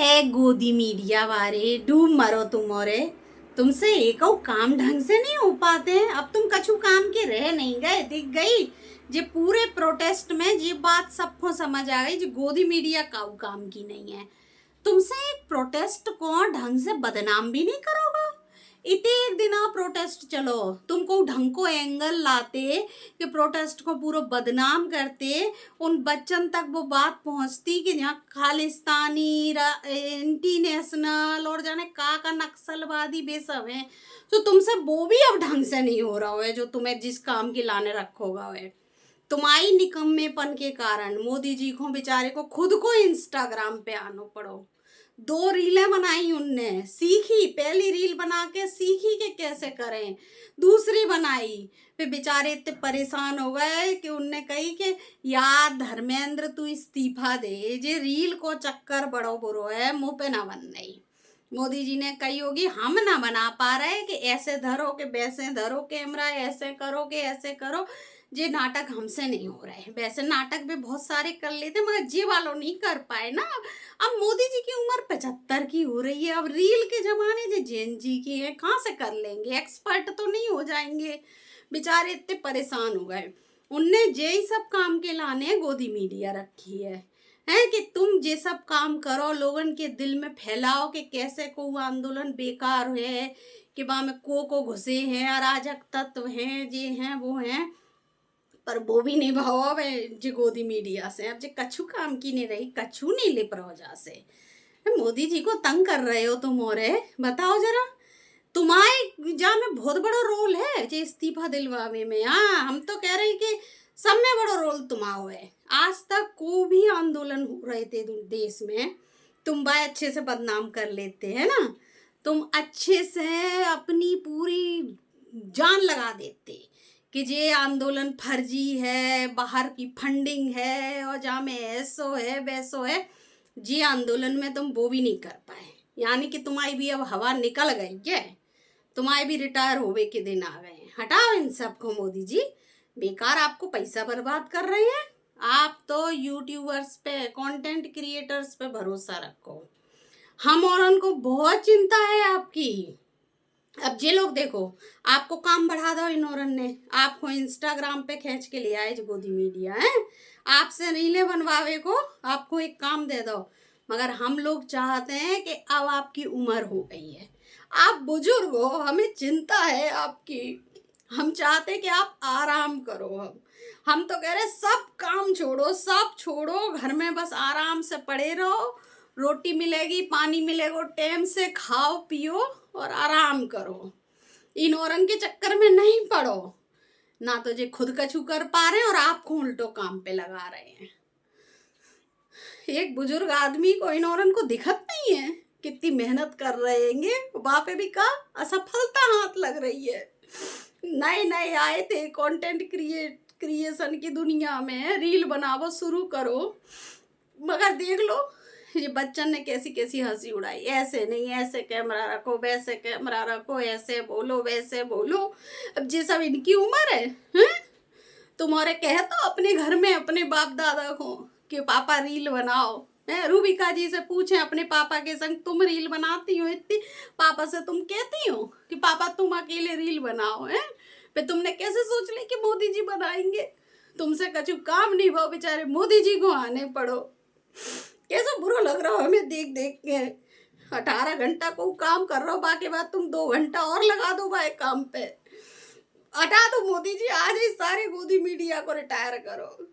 ए गोदी मीडिया वाले डूब मरो तुम औरे। तुमसे एक काम ढंग से नहीं हो पाते हैं। अब तुम कछु काम के रह नहीं गए, दिख गई जे पूरे प्रोटेस्ट में ये बात सबको समझ आ गई, जो गोदी मीडिया काऊ काम की नहीं है। तुमसे एक प्रोटेस्ट को ढंग से बदनाम भी नहीं करोगे। इतने एक दिन आप प्रोटेस्ट चलो, तुमको ढंग को एंगल लाते कि प्रोटेस्ट को पूरा बदनाम करते, उन बच्चन तक वो बात पहुंचती कि यहाँ खालिस्तानी इंटरनेशनल और जाने का नक्सलवादी बेसब है। तो तुमसे वो भी अब ढंग से नहीं हो रहा है जो तुम्हें जिस काम की लाने रखोगा है। तुम्हारी निकम्मेपन के कारण मोदी जी को बेचारे को खुद को इंस्टाग्राम पे आना पड़ो। 2 रीलें बनाई उनने, सीखी, पहली रील बना के सीखी कि कैसे करें, दूसरी बनाई, फिर बेचारे इतने परेशान हो गए कि उनने कही कि यार धर्मेंद्र तू इस्तीफा दे, जे रील को चक्कर बड़ो बुरो है, मुंह पे ना बन नहीं। मोदी जी ने कही होगी हम ना बना पा रहे कि ऐसे धरो कि वैसे धरो कैमरा, ऐसे करो कि ऐसे करो। ये नाटक हमसे नहीं हो रहे। वैसे नाटक भी बहुत सारे कर लेते मगर ये वालों नहीं कर पाए ना। अब मोदी जी की उम्र 75 की हो रही है। अब रील के जमाने जो जेन जी की है कहाँ से कर लेंगे, एक्सपर्ट तो नहीं हो जाएंगे। बेचारे इतने परेशान हो गए। उनने यही सब काम के लाने गोदी मीडिया रखी है कि तुम ये सब काम करो, लोगन के दिल में फैलाओ कि कैसे को आंदोलन बेकार है, कि वहाँ में को घुसे हैं, अराजक तत्व हैं, ये हैं वो हैं। पर वो भी नहीं भाव अब जे गोदी मीडिया से अब जे कछु काम की नहीं रही, कछु नहीं लिप रहो जा से। मोदी जी को तंग कर रहे हो तुम, और बताओ जरा, तुम्हारे जा में बहुत बड़ा रोल है जे इस्तीफा दिलवावे में। हाँ, हम तो कह रहे हैं कि सब में बड़ा रोल तुम्हारा है। आज तक को भी आंदोलन हो रहे थे देश में, तुम भाई अच्छे से बदनाम कर लेते हैं ना। तुम अच्छे से अपनी पूरी जान लगा देते कि ये आंदोलन फर्जी है, बाहर की फंडिंग है और जहाँ में ऐसो है वैसो है। जी आंदोलन में तुम वो भी नहीं कर पाए, यानी कि तुम्हारी भी अब हवा निकल गई क्या? तुम्हारे भी रिटायर होवे के दिन आ गए हैं। हटाओ इन सबको मोदी जी, बेकार आपको पैसा बर्बाद कर रहे हैं। आप तो यूट्यूबर्स पे, कंटेंट क्रिएटर्स पे भरोसा रखो। हम और उनको बहुत चिंता है आपकी। अब ये लोग देखो, आपको काम बढ़ा दो इन्होंने ने, आपको इंस्टाग्राम पे खींच के ले आए जो गोदी मीडिया है, आपसे रीलें बनवावे को आपको एक काम दे दो। मगर हम लोग चाहते हैं कि अब आपकी उम्र हो गई है, आप बुजुर्ग हो, हमें चिंता है आपकी। हम चाहते कि आप आराम करो। हम तो कह रहे सब काम छोड़ो, सब छोड़ो, घर में बस आराम से पड़े रहो। रोटी मिलेगी, पानी मिलेगा, टाइम से खाओ पियो और आराम करो। इन औरंग के चक्कर में नहीं पड़ो ना। तो जे खुद कछु कर पा रहे हैं और आपको उल्टो काम पे लगा रहे हैं। एक बुजुर्ग आदमी को इन औरंग को दिखत नहीं है कितनी मेहनत कर रहे हैं, वहां पे भी का असफलता हाथ लग रही है। नए नए आए थे कंटेंट क्रिएशन की दुनिया में, रील बनावो शुरू करो, मगर देख लो ये बच्चन ने कैसी कैसी हंसी उड़ाई। ऐसे नहीं, ऐसे कैमरा रखो, वैसे कैमरा रखो, ऐसे बोलो वैसे बोलो। अब ये सब इनकी उम्र है, हैं? तुम्हारे कह तो अपने घर में अपने बाप दादा को कि पापा रील बनाओ। रूबिका जी से पूछे अपने पापा के संग, तुम रील बनाती हो इतनी, पापा से तुम कहती हो कि पापा तुम अकेले रील बनाओ है? फिर तुमने कैसे सोच ली कि मोदी जी बनाएंगे? तुमसे कछु काम नहीं हुआ, बेचारे मोदी जी को आने पड़ो। कैसा बुरा लग रहा हो हमें देख देख के। 18 घंटा को काम कर रहा हो, बाकी बात तुम 2 घंटा और लगा दो भाई काम पे। हटा दो मोदी जी, आज ही सारे गोदी मीडिया को रिटायर करो।